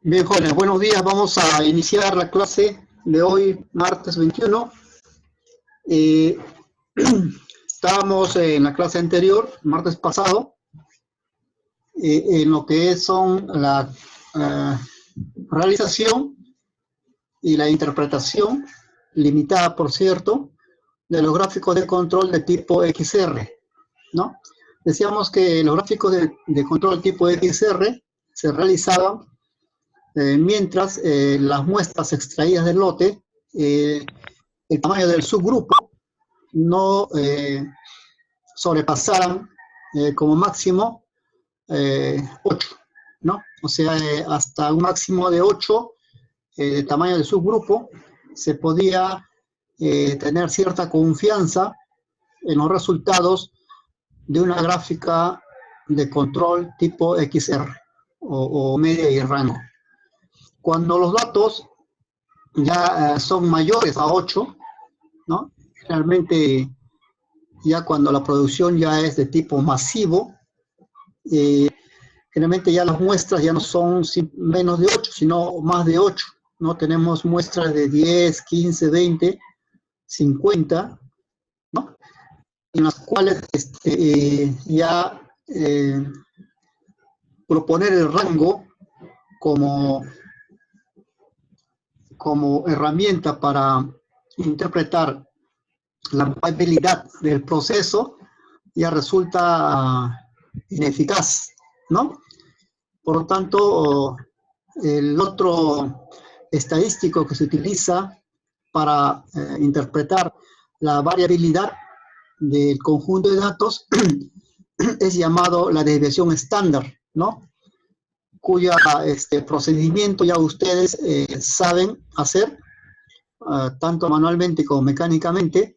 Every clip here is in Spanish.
Bien, jóvenes, buenos días. Vamos a iniciar la clase de hoy, martes 21. Estábamos en la clase anterior, martes pasado, en lo que son la realización y la interpretación, limitada por cierto, de los gráficos de control de tipo XR, ¿no? Decíamos que los gráficos de control tipo XR se realizaban mientras las muestras extraídas del lote, el tamaño del subgrupo no sobrepasaran como máximo 8, ¿no? O sea, hasta un máximo de 8 de tamaño del subgrupo se podía tener cierta confianza en los resultados de una gráfica de control tipo XR o media y rango. Cuando los datos ya son mayores a 8, ¿no? Realmente ya cuando la producción ya es de tipo masivo, generalmente ya las muestras ya no son menos de 8, sino más de 8, ¿no? Tenemos muestras de 10, 15, 20, 50, ¿no? En las cuales ya proponer el rango como herramienta para interpretar la probabilidad del proceso ya resulta ineficaz, ¿no? Por lo tanto, el otro estadístico que se utiliza para interpretar la variabilidad del conjunto de datos es llamado la desviación estándar, ¿no? Cuya procedimiento ya ustedes saben hacer, tanto manualmente como mecánicamente,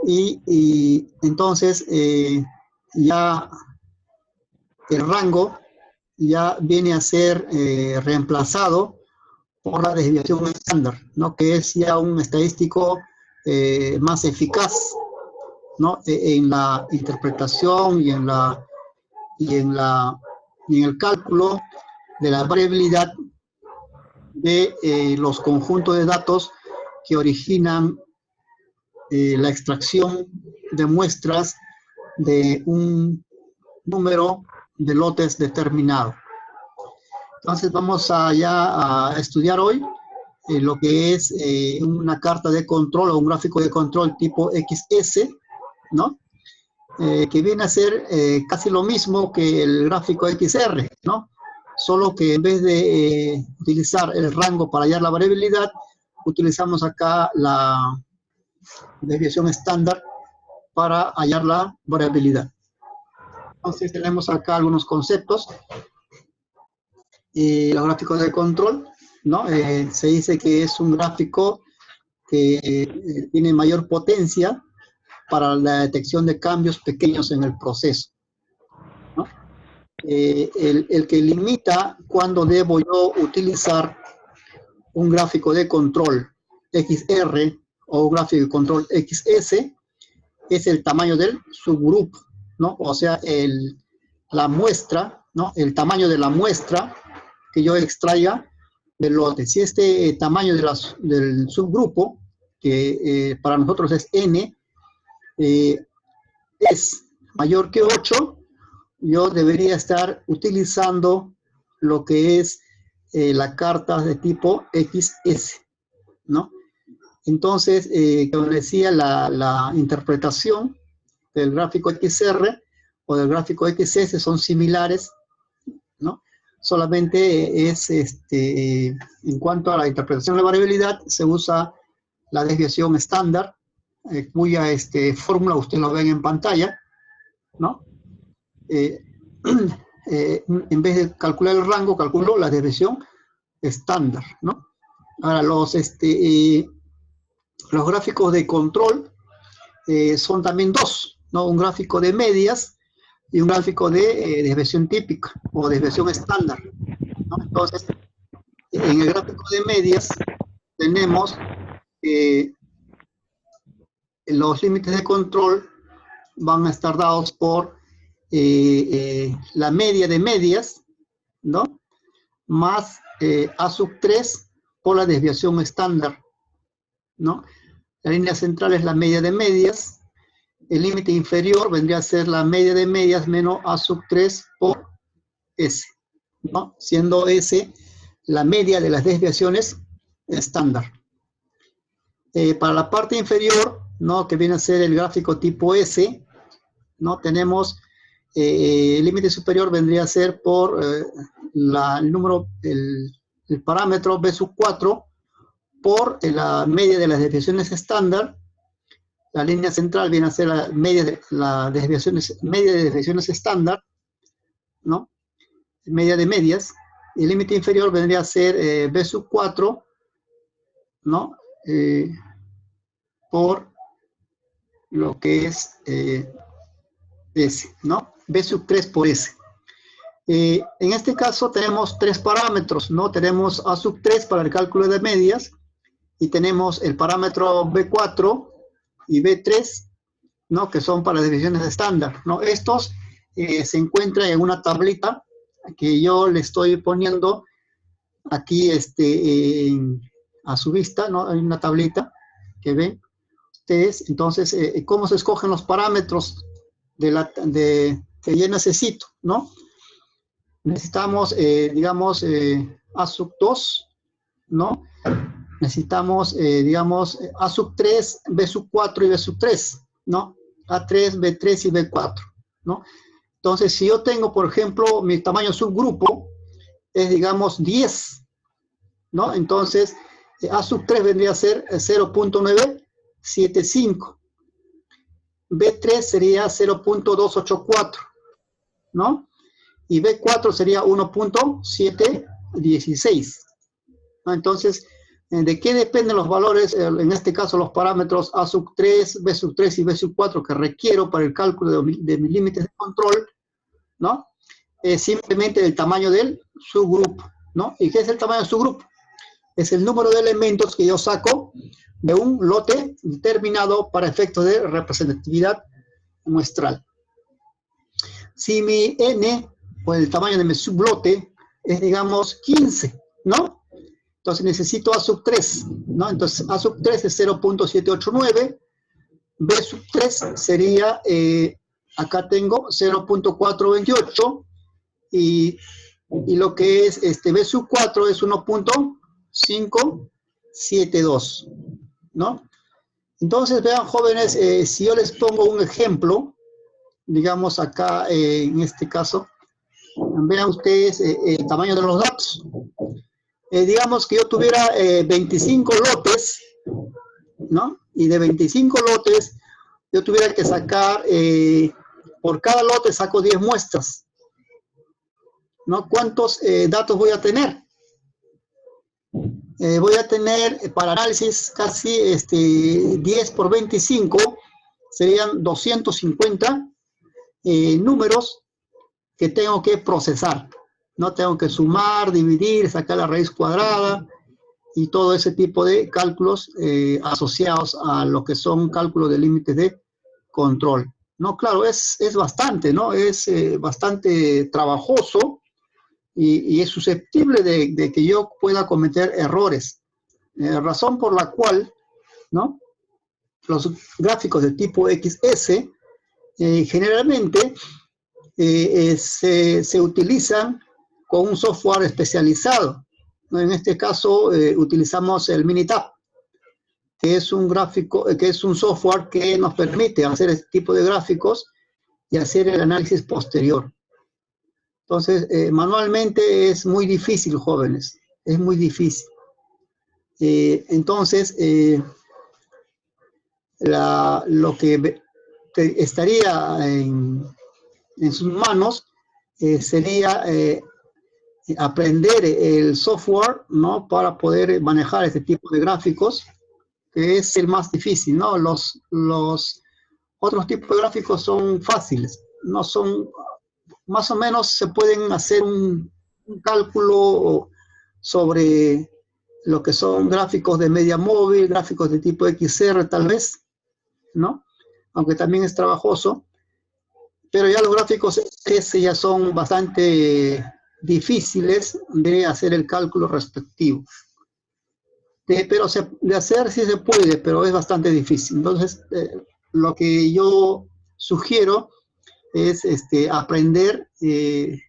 y entonces ya el rango ya viene a ser reemplazado por la desviación estándar, ¿no? Que es ya un estadístico más eficaz, ¿no? En la interpretación y en el cálculo de la variabilidad de los conjuntos de datos que originan la extracción de muestras de un número de lotes determinado. Entonces vamos ya a estudiar hoy lo que es una carta de control o un gráfico de control tipo XS, ¿no? Que viene a ser casi lo mismo que el gráfico XR, ¿no? Solo que en vez de utilizar el rango para hallar la variabilidad, utilizamos acá la desviación estándar para hallar la variabilidad. Entonces tenemos acá algunos conceptos. Los gráficos de control, ¿no? Se dice que es un gráfico que tiene mayor potencia para la detección de cambios pequeños en el proceso, ¿no? El que limita cuándo debo yo utilizar un gráfico de control XR o un gráfico de control XS es el tamaño del subgrupo, ¿no? O sea, la muestra, ¿no? El tamaño de la muestra que yo extraiga del lote. Si este tamaño del subgrupo, que para nosotros es N, es mayor que 8, yo debería estar utilizando lo que es la carta de tipo XS, ¿no? Entonces, como decía, la interpretación del gráfico XR o del gráfico XS son similares, ¿no? Solamente es, en cuanto a la interpretación de la variabilidad, se usa la desviación estándar, cuya fórmula ustedes lo ven en pantalla, ¿no? En vez de calcular el rango, calculo la desviación estándar, ¿no? Ahora, los gráficos de control son también dos, ¿no? Un gráfico de medias y un gráfico de desviación típica o desviación estándar, ¿no? Entonces, en el gráfico de medias tenemos los límites de control van a estar dados por la media de medias, ¿no? Más A sub 3 por la desviación estándar, ¿no? La línea central es la media de medias. El límite inferior vendría a ser la media de medias menos A sub 3 por S, ¿no? Siendo S la media de las desviaciones estándar. Para la parte inferior, ¿no? Que viene a ser el gráfico tipo S, ¿no? Tenemos el límite superior vendría a ser por el parámetro B sub 4 por la media de las desviaciones estándar. La línea central viene a ser la media de desviaciones estándar, ¿no? Media de medias. El límite inferior vendría a ser B sub 4, ¿no? Por lo que es S, ¿no? B sub 3 por S. En este caso tenemos tres parámetros, ¿no? Tenemos A sub 3 para el cálculo de medias y tenemos el parámetro B4 y B3, ¿no? Que son para divisiones estándar, ¿no? Estos se encuentran en una tablita que yo le estoy poniendo aquí a su vista, ¿no? Hay una tablita que ven ustedes. Entonces, ¿cómo se escogen los parámetros que yo necesito, ¿no? Necesitamos, digamos, A sub 2, ¿no? Necesitamos, digamos, A sub 3, B sub 4 y B sub 3, ¿no? A3, B3 y B4, ¿no? Entonces, si yo tengo, por ejemplo, mi tamaño subgrupo es, digamos, 10, ¿no? Entonces, A sub 3 vendría a ser 0.975. B3 sería 0.284, ¿no? Y B4 sería 1.716, ¿no? Entonces, ¿de qué dependen los valores, en este caso los parámetros A sub 3, B sub 3 y B sub 4 que requiero para el cálculo de mis límites de control, ¿no? Simplemente el tamaño del subgrupo, ¿no? ¿Y qué es el tamaño del subgrupo? Es el número de elementos que yo saco de un lote determinado para efectos de representatividad muestral. Si mi n, o el tamaño de mi sublote, es, digamos, 15, ¿no? Entonces necesito A sub 3, ¿no? Entonces A sub 3 es 0.789, B sub 3 sería, acá tengo 0.428, y lo que es B sub 4 es 1.572, ¿no? Entonces, vean, jóvenes, si yo les pongo un ejemplo, digamos acá, en este caso, vean ustedes el tamaño de los datos. Digamos que yo tuviera 25 lotes, ¿no? Y de 25 lotes, yo tuviera que sacar, por cada lote saco 10 muestras, ¿no? ¿Cuántos datos voy a tener? Voy a tener, para análisis, casi 10 por 25, serían 250 números que tengo que procesar, ¿no? Tengo que sumar, dividir, sacar la raíz cuadrada y todo ese tipo de cálculos asociados a lo que son cálculos de límites de control, ¿no? Claro, es bastante, ¿no? Es bastante trabajoso y es susceptible de que yo pueda cometer errores. Razón por la cual, ¿no? Los gráficos de tipo XS generalmente se utilizan con un software especializado, ¿no? En este caso utilizamos el Minitab, que es un software que nos permite hacer este tipo de gráficos y hacer el análisis posterior. Entonces, manualmente es muy difícil, jóvenes, es muy difícil. Entonces, lo que estaría en sus manos sería aprender el software, ¿no? Para poder manejar este tipo de gráficos, que es el más difícil, ¿no? Los otros tipos de gráficos son fáciles, no son, más o menos se pueden hacer un cálculo sobre lo que son gráficos de media móvil, gráficos de tipo XR tal vez, ¿no? Aunque también es trabajoso, pero ya los gráficos S ya son bastante difíciles de hacer el cálculo respectivo. Pero de hacer sí se puede, pero es bastante difícil. Entonces, lo que yo sugiero es aprender el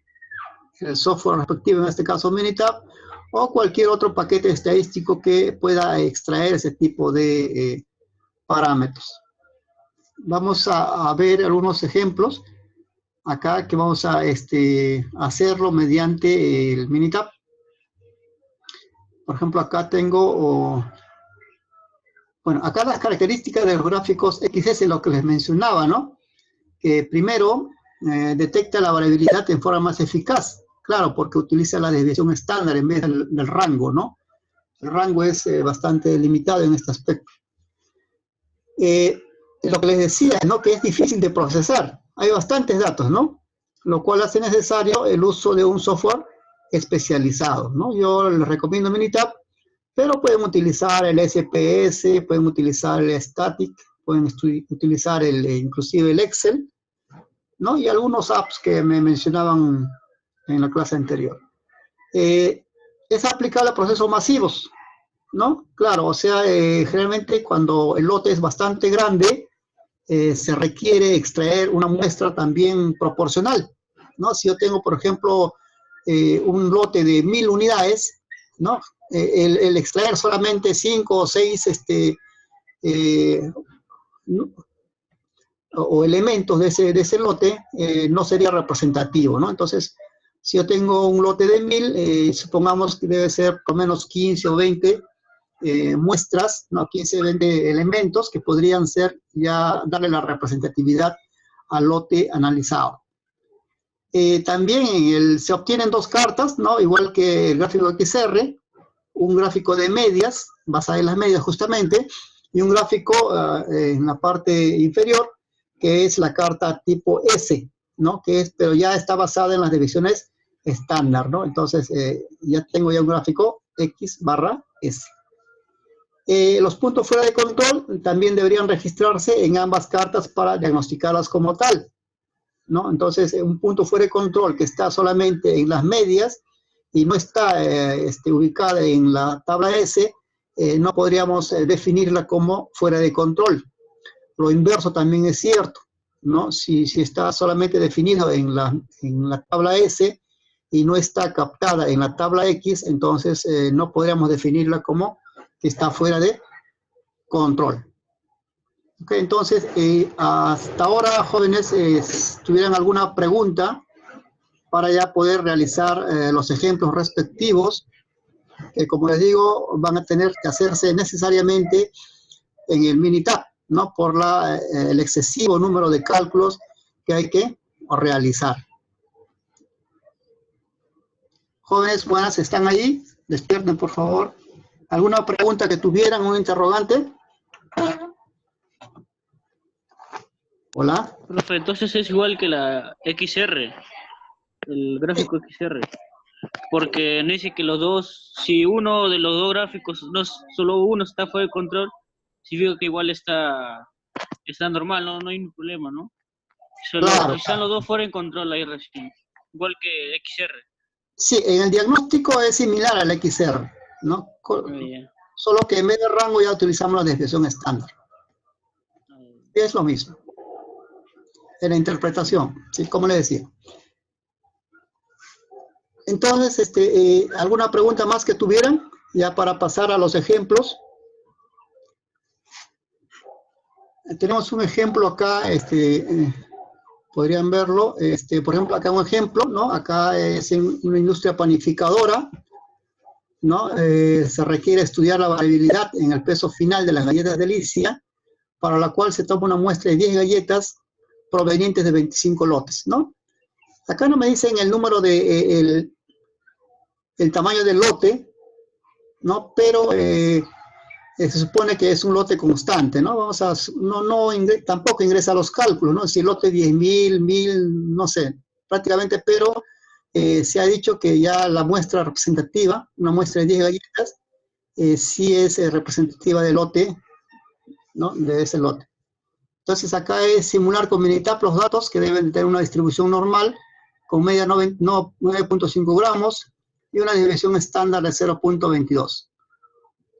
software respectivo, en este caso Minitab, o cualquier otro paquete estadístico que pueda extraer ese tipo de parámetros. Vamos a ver algunos ejemplos acá que vamos a hacerlo mediante el Minitab. Por ejemplo, acá tengo, bueno, acá las características de los gráficos XS, lo que les mencionaba, ¿no? Que primero detecta la variabilidad en forma más eficaz. Claro, porque utiliza la desviación estándar en vez del rango, ¿no? El rango es bastante limitado en este aspecto. Lo que les decía, ¿no? Que es difícil de procesar. Hay bastantes datos, ¿no? Lo cual hace necesario el uso de un software especializado, ¿no? Yo les recomiendo Minitab, pero pueden utilizar el SPS, pueden utilizar el Static, pueden utilizar inclusive el Excel, ¿no? Y algunos apps que me mencionaban en la clase anterior. Es aplicable a procesos masivos, ¿no? Claro, o sea, generalmente cuando el lote es bastante grande, se requiere extraer una muestra también proporcional, ¿no? Si yo tengo, por ejemplo, un lote de 1000 unidades, ¿no? El extraer solamente 5 o 6 o elementos de ese lote no sería representativo, ¿no? Entonces, si yo tengo un lote de 1000, supongamos que debe ser por lo menos 15 o 20 muestras, ¿no? 15 o 20 elementos que podrían ser ya darle la representatividad al lote analizado. También se obtienen dos cartas, ¿no? Igual que el gráfico XR, un gráfico de medias, basado en las medias justamente, y un gráfico en la parte inferior, que es la carta tipo S, ¿no? Pero ya está basada en las divisiones estándar, ¿no? Entonces, ya tengo ya un gráfico X barra S. Los puntos fuera de control también deberían registrarse en ambas cartas para diagnosticarlas como tal, ¿no? Entonces, un punto fuera de control que está solamente en las medias y no está ubicada en la tabla S, no podríamos definirla como fuera de control. Lo inverso también es cierto, ¿no? Si está solamente definido en la tabla S y no está captada en la tabla X, entonces no podríamos definirla como que está fuera de control. Ok, entonces, hasta ahora, jóvenes, ¿tuvieran alguna pregunta para ya poder realizar los ejemplos respectivos, que como les digo, van a tener que hacerse necesariamente en el Minitab, ¿no? Por el excesivo número de cálculos que hay que realizar. Jóvenes, buenas, ¿están ahí? Despierten, por favor. ¿Alguna pregunta que tuvieran, un interrogante? Hola. Profe, entonces es igual que la XR, el gráfico XR, porque no dice que los dos, si uno de los dos gráficos, no solo uno está fuera de control, significa que igual está normal, no hay ningún problema, ¿no? Claro. Si están los dos fuera de control ahí recién, igual que XR. Sí, en el diagnóstico es similar al XR, ¿no? Solo que en vez de rango ya utilizamos la desviación estándar. Es lo mismo. En la interpretación, ¿sí? Como le decía. Entonces, ¿alguna pregunta más que tuvieran? Ya para pasar a los ejemplos. Tenemos un ejemplo acá, podrían verlo, por ejemplo, acá un ejemplo, ¿no? Acá es en una industria panificadora, ¿no? Se requiere estudiar la variabilidad en el peso final de las galletas Delicia, para la cual se toma una muestra de 10 galletas provenientes de 25 lotes, ¿no? Acá no me dicen el número de, el tamaño del lote, ¿no? Pero se supone que es un lote constante, ¿no? Vamos a, tampoco ingresa a los cálculos, ¿no? Si el lote 10.000, 1.000, no sé, prácticamente, pero se ha dicho que ya la muestra representativa, una muestra de 10 galletas, sí es representativa del lote, ¿no? De ese lote. Entonces acá es simular con Minitab los datos que deben tener una distribución normal con media 9.5 gramos y una desviación estándar de 0.22.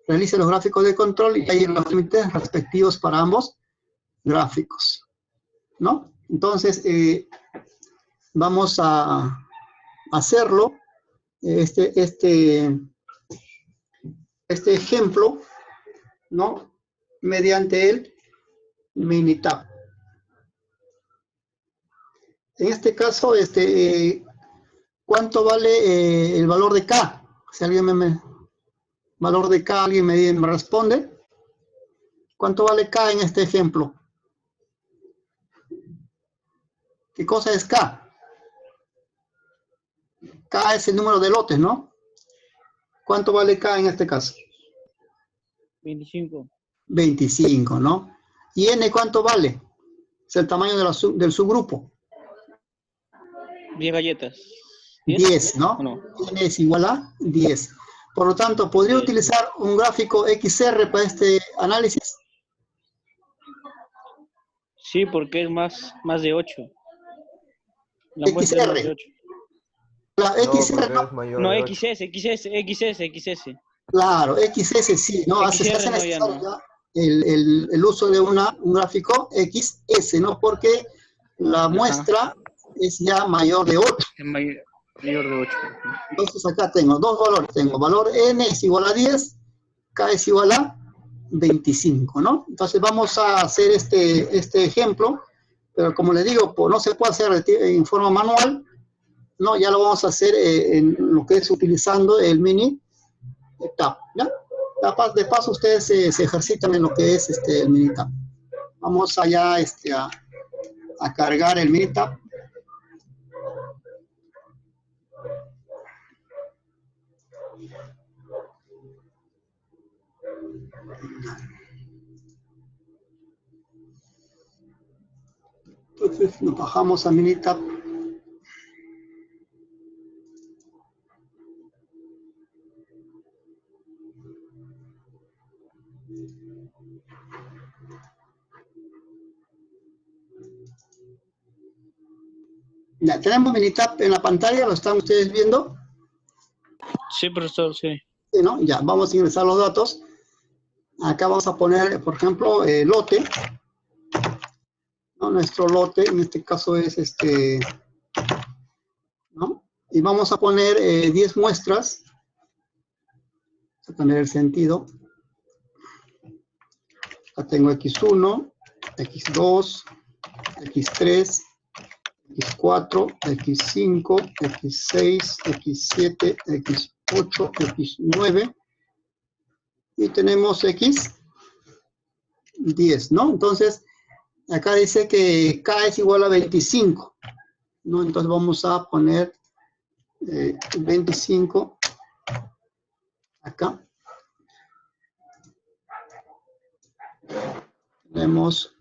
Realice los gráficos de control y hay los límites respectivos para ambos gráficos, ¿no? Entonces, vamos a hacerlo, este ejemplo, ¿no? Mediante el Minitab. En este caso, ¿cuánto vale el valor de K? Si alguien valor de K, alguien me responde. ¿Cuánto vale K en este ejemplo? ¿Qué cosa es K? K es el número de lotes, ¿no? ¿Cuánto vale K en este caso? 25. 25, ¿no? ¿Y N cuánto vale? Es el tamaño del subgrupo. 10 galletas. 10, ¿no? No. N es igual a 10. Por lo tanto, ¿podría utilizar un gráfico XR para este análisis? Sí, porque es más de 8. La muestra es más de 8. La XR no, es mayor No, de 8. XS. Claro, XS sí, ¿no? Se hace necesario ya el uso de un gráfico XS, ¿no? Porque la muestra es ya mayor de 8. Es mayor de 8. Entonces acá tengo dos valores. Tengo valor N es igual a 10, K es igual a 25, ¿no? Entonces vamos a hacer este ejemplo, pero como les digo, pues no se puede hacer en forma manual, ¿no? Ya lo vamos a hacer en lo que es utilizando el Minitab, ¿ya? De paso ustedes se ejercitan en lo que es el Minitab. Vamos allá a cargar el Minitab. Entonces nos bajamos a Minitab. Ya, tenemos Minitab en la pantalla, ¿lo están ustedes viendo? Sí, profesor, sí. Sí, ¿no? Ya, vamos a ingresar los datos. Acá vamos a poner, por ejemplo, lote, ¿no? Nuestro lote, en este caso es ¿no? Y vamos a poner 10 muestras. Vamos a cambiar el sentido. Acá tengo X1, X2, X3, X4, X5, X6, X7, X8, X9 y tenemos X10, ¿no? Entonces, acá dice que K es igual a 25, ¿no? Entonces vamos a poner 25 acá. Tenemos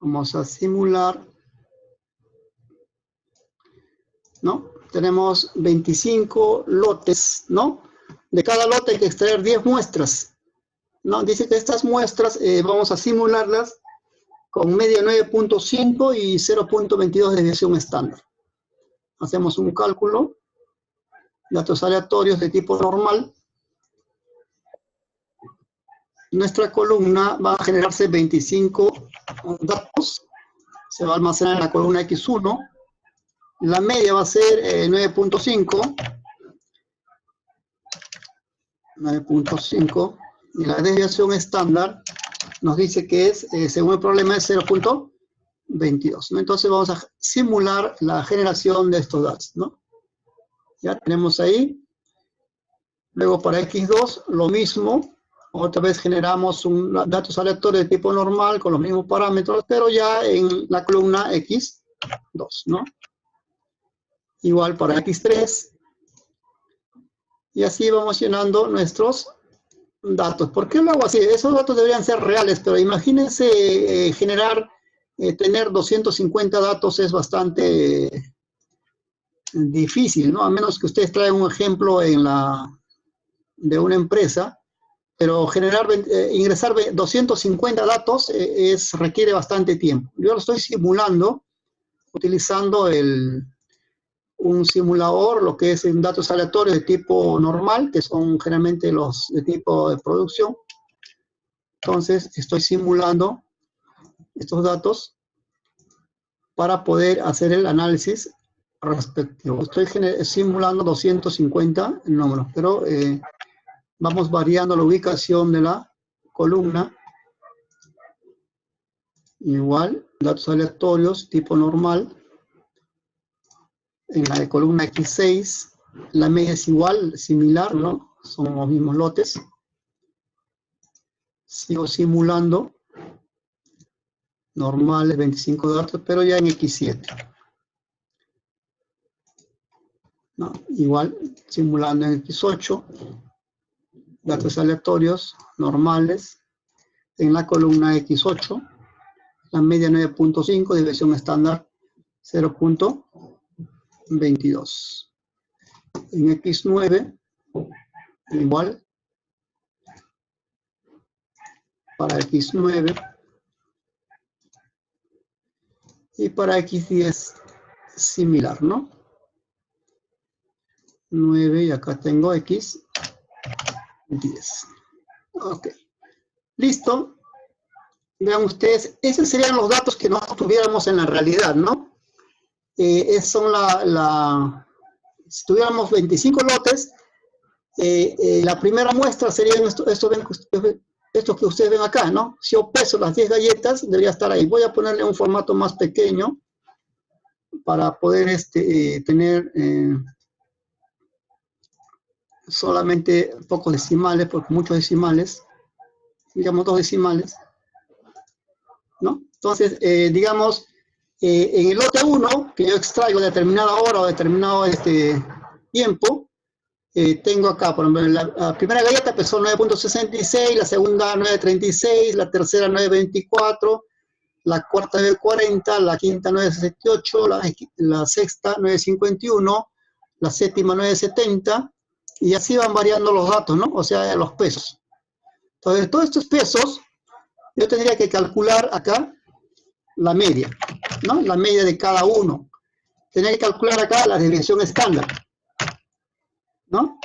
vamos a simular, ¿no? Tenemos 25 lotes, ¿no? De cada lote hay que extraer 10 muestras, ¿no? Dice que estas muestras vamos a simularlas con media 9.5 y 0.22 de desviación estándar. Hacemos un cálculo, datos aleatorios de tipo normal. Nuestra columna va a generarse 25 datos, se va a almacenar en la columna X1, la media va a ser 9.5, y la desviación estándar nos dice que es, según el problema, es 0.22, ¿no? Entonces vamos a simular la generación de estos datos, ¿no? Ya tenemos ahí. Luego para X2, lo mismo. Otra vez generamos datos aleatorios de tipo normal con los mismos parámetros, pero ya en la columna X2, ¿no? Igual para X3. Y así vamos llenando nuestros datos. ¿Por qué lo hago así? Esos datos deberían ser reales, pero imagínense tener 250 datos es bastante difícil, ¿no? A menos que ustedes traigan un ejemplo de una empresa, pero ingresar 250 datos requiere bastante tiempo. Yo lo estoy simulando utilizando un simulador, lo que es en datos aleatorios de tipo normal, que son generalmente los de tipo de producción. Entonces, estoy simulando estos datos para poder hacer el análisis respectivo. Estoy simulando 250 números, pero vamos variando la ubicación de la columna. Igual, datos aleatorios, tipo normal. En la de columna X6, la media es igual, similar, ¿no? Son los mismos lotes. Sigo simulando. Normales, 25 datos, pero ya en X7. ¿No? Igual, simulando en X8. Datos aleatorios, normales. En la columna X8, la media 9.5, desviación estándar 0.22. En X9, igual, para X9, y para X10, similar, ¿no? 9, y acá tengo X10. Ok. Listo. Vean ustedes, esos serían los datos que no tuviéramos en la realidad, ¿no? Son si tuviéramos 25 lotes, la primera muestra serían estos que ustedes ven acá, ¿no? Si yo peso las 10 galletas, debería estar ahí. Voy a ponerle un formato más pequeño para poder tener solamente pocos decimales, porque muchos decimales, digamos 2 decimales, ¿no? Entonces, digamos, en el lote 1, que yo extraigo determinada hora o determinado tiempo, tengo acá, por ejemplo, la primera galleta pesó 9.66, la segunda 9.36, la tercera 9.24, la cuarta 9.40, la quinta 9.68, la sexta 9.51, la séptima 9.70, y así van variando los datos, ¿no? O sea, los pesos. Entonces, todos estos pesos, yo tendría que calcular acá la media, ¿no? La media de cada uno. Tendría que calcular acá la desviación estándar, ¿no?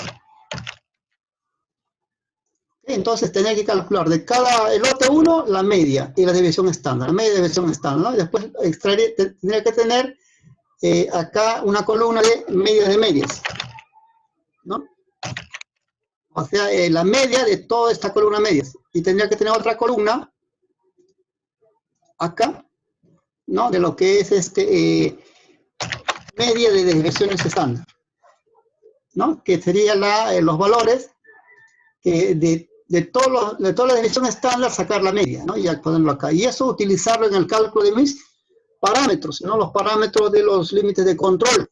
Entonces tendría que calcular de cada lote 1 la media y la desviación estándar, la media y desviación estándar, ¿no? Después tendría que tener acá una columna de medias de medias, ¿no? O sea, la media de toda esta columna de medias. Y tendría que tener otra columna acá, ¿no? De lo que es media de desviaciones estándar, ¿no? Que serían los valores de toda la desviación estándar, sacar la media, ¿no? Y ponerlo acá. Y eso utilizarlo en el cálculo de mis parámetros, ¿no? Los parámetros de los límites de control,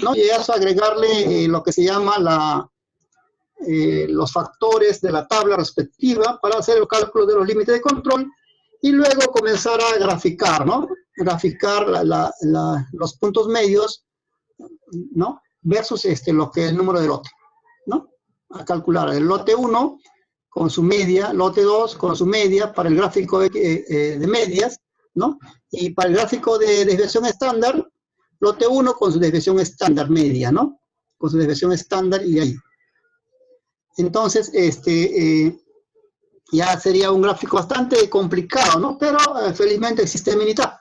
¿no? Y eso agregarle lo que se llama los factores de la tabla respectiva para hacer el cálculo de los límites de control y luego comenzar a graficar, ¿no? Graficar los puntos medios, ¿no? Versus lo que es el número de lote, ¿no? A calcular el lote 1 con su media, lote 2 con su media para el gráfico de medias, ¿no? Y para el gráfico de desviación estándar, lote 1 con su desviación estándar media, ¿no? Con su desviación estándar y ahí. Entonces, ya sería un gráfico bastante complicado, ¿no? Pero felizmente existe Minitab.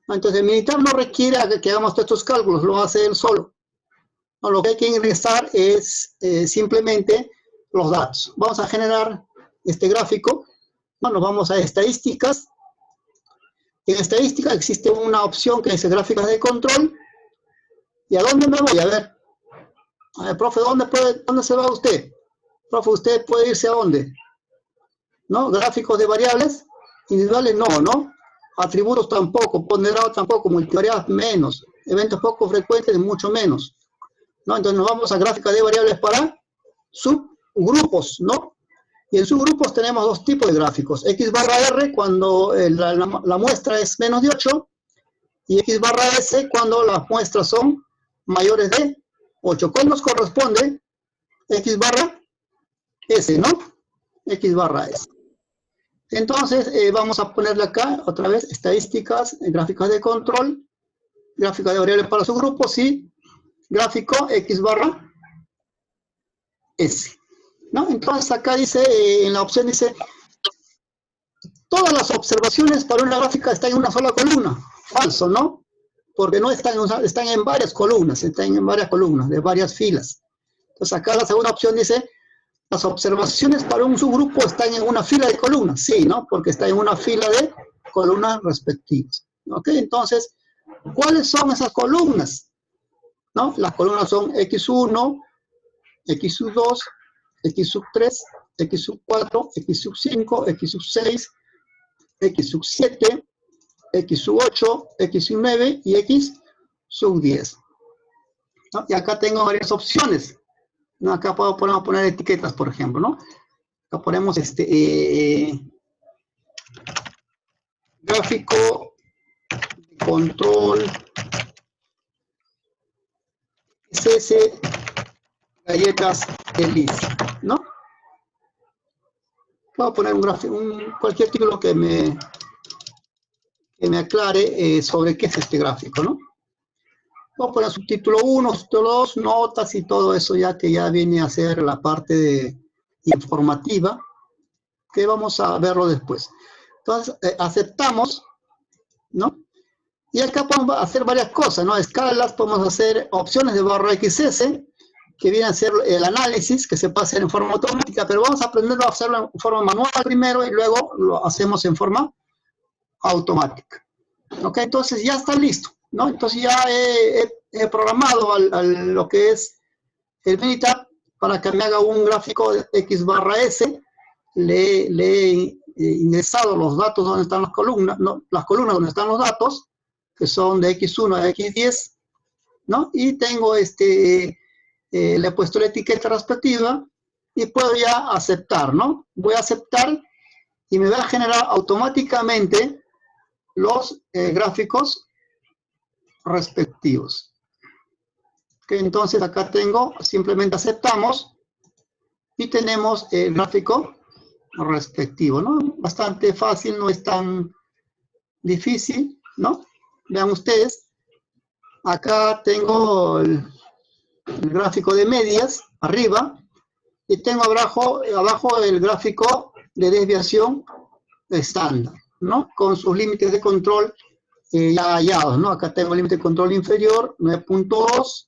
Entonces, Minitab no requiere que hagamos todos estos cálculos, lo hace él solo. No, lo que hay que ingresar es simplemente los datos. Vamos a generar este gráfico. Bueno, vamos a estadísticas. En estadística existe una opción que dice gráficas de control. ¿Y a dónde me voy? A ver, profe, ¿dónde se va usted? Profe, ¿usted puede irse a dónde? ¿No? Gráficos de variables individuales, no. Atributos tampoco, ponderados tampoco, multivariadas menos, eventos poco frecuentes mucho menos, ¿no? Entonces nos vamos a gráficas de variables para subgrupos, ¿no? Y en subgrupos tenemos dos tipos de gráficos, X barra R cuando la muestra es menos de 8 y X barra S cuando las muestras son mayores de 8. ¿Cuál nos corresponde? X barra S, ¿no? X barra S. Entonces, vamos a ponerle acá, otra vez, estadísticas, gráficas de control, gráfica de variables para subgrupos y gráfico X barra S, ¿no? Entonces, acá dice, en la opción dice, todas las observaciones para una gráfica están en una sola columna. Falso, ¿no? Porque no están en varias columnas, están en varias columnas, de varias filas. Entonces, acá la segunda opción dice, las observaciones para un subgrupo están en una fila de columnas. Sí, ¿no? Porque está en una fila de columnas respectivas. ¿Ok? Entonces, ¿cuáles son esas columnas? ¿No? Las columnas son X1, X2, X3, X4, X5, X6, X7, X8, X9 y X10. ¿No? Y acá tengo varias opciones. ¿No? Acá podemos poner etiquetas, por ejemplo, ¿no? Acá ponemos gráfico de control SS galletas Elise, ¿no? Voy a poner un gráfico, cualquier título que me aclare sobre qué es este gráfico, ¿no? Voy a poner subtítulo 1, subtítulo 2, notas y todo eso ya que ya viene a ser la parte informativa, que vamos a verlo después. Entonces, aceptamos, ¿no? Y acá podemos hacer varias cosas, ¿no? Escalas, podemos hacer opciones de barra XS, que viene a ser el análisis, que se puede hacer en forma automática, pero vamos a aprender a hacerlo en forma manual primero y luego lo hacemos en forma automática. ¿Ok? Entonces ya está listo, ¿no? Entonces ya he programado lo que es el Minitab para que me haga un gráfico de X barra S. Le he ingresado los datos donde están las columnas, ¿no? Las columnas donde están los datos, que son de X1 a X10, ¿no? Y tengo le he puesto la etiqueta respectiva y puedo ya aceptar, ¿no? Voy a aceptar y me va a generar automáticamente los gráficos respectivos. Okay, entonces acá tengo, simplemente aceptamos y tenemos el gráfico respectivo, ¿no? Bastante fácil, no es tan difícil, ¿no? Vean ustedes, acá tengo el gráfico de medias, arriba, y tengo abajo el gráfico de desviación estándar, ¿no? Con sus límites de control ya hallados, ¿no? Acá tengo el límite de control inferior, 9.2,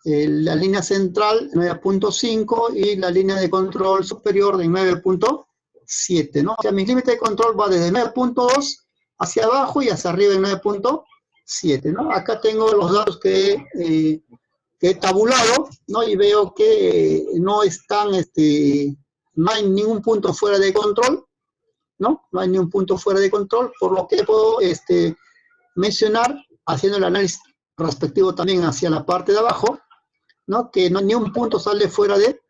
la línea central, 9.5, y la línea de control superior de 9.7, ¿no? O sea, mi límite de control va desde 9.2 hacia abajo y hacia arriba en 9.7, ¿no? Acá tengo los datos que he tabulado, ¿no? Y veo que no están, no hay ningún punto fuera de control, ¿no? No hay ningún punto fuera de control, por lo que puedo mencionar, haciendo el análisis respectivo también hacia la parte de abajo, ¿no? Que no, ni un punto sale fuera de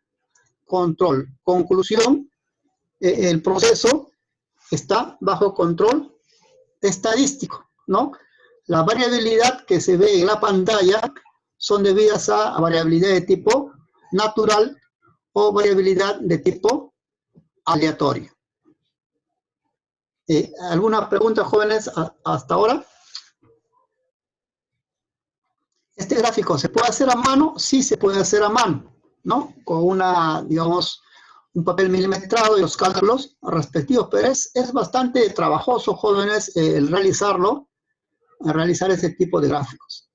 control. Conclusión, el proceso está bajo control estadístico, ¿no? La variabilidad que se ve en la pantalla son debidas a variabilidad de tipo natural o variabilidad de tipo aleatorio. ¿Alguna pregunta, jóvenes, hasta ahora? ¿Este gráfico se puede hacer a mano? Sí, se puede hacer a mano, ¿no? Con digamos, un papel milimetrado y los cálculos respectivos, pero es bastante trabajoso, jóvenes, el realizar ese tipo de gráficos,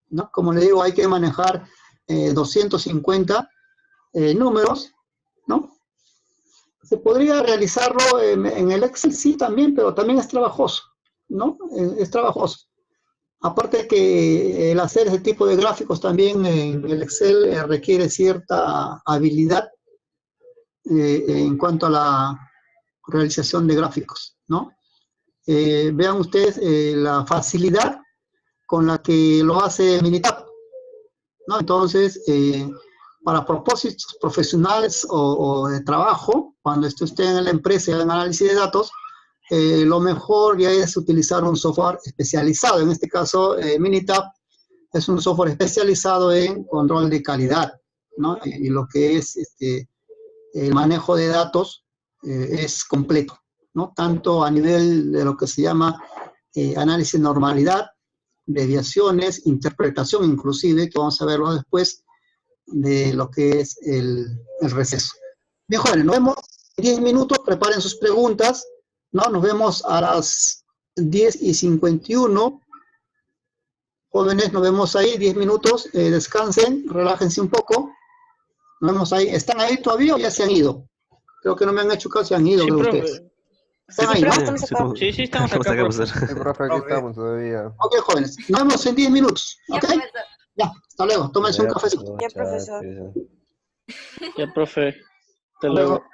¿no? Como le digo, hay que manejar 250 números, ¿no? Se podría realizarlo en el Excel, sí, también, pero también es trabajoso, ¿no? Es trabajoso. Aparte que el hacer ese tipo de gráficos también en el Excel requiere cierta habilidad en cuanto a la realización de gráficos, ¿no? Vean ustedes la facilidad con la que lo hace Minitab, ¿no? Entonces, para propósitos profesionales o de trabajo, cuando esté en la empresa y hagan análisis de datos, lo mejor ya es utilizar un software especializado, en este caso Minitab es un software especializado en control de calidad, ¿no? Y lo que es el manejo de datos es completo, ¿no? Tanto a nivel de lo que se llama análisis de normalidad, desviaciones, interpretación inclusive, que vamos a verlo después, de lo que es el receso. Bien, jóvenes, nos vemos en 10 minutos, preparen sus preguntas, ¿no? Nos vemos a las 10:51. Jóvenes, nos vemos ahí, 10 minutos, descansen, relájense un poco. Nos vemos ahí. ¿Están ahí todavía o ya se han ido? Creo que no me han hecho caso, se han ido, Sí, creo profe. ustedes. ¿Están ahí, no? Sí, sí, estamos acá, profe. Sí, profe, aquí estamos todavía. Ok, jóvenes, nos vemos en 10 minutos, ¿ok? Ya, hasta luego, tómense un cafecito. Ya, profesor. Ya, profe. Hasta Hasta luego. luego.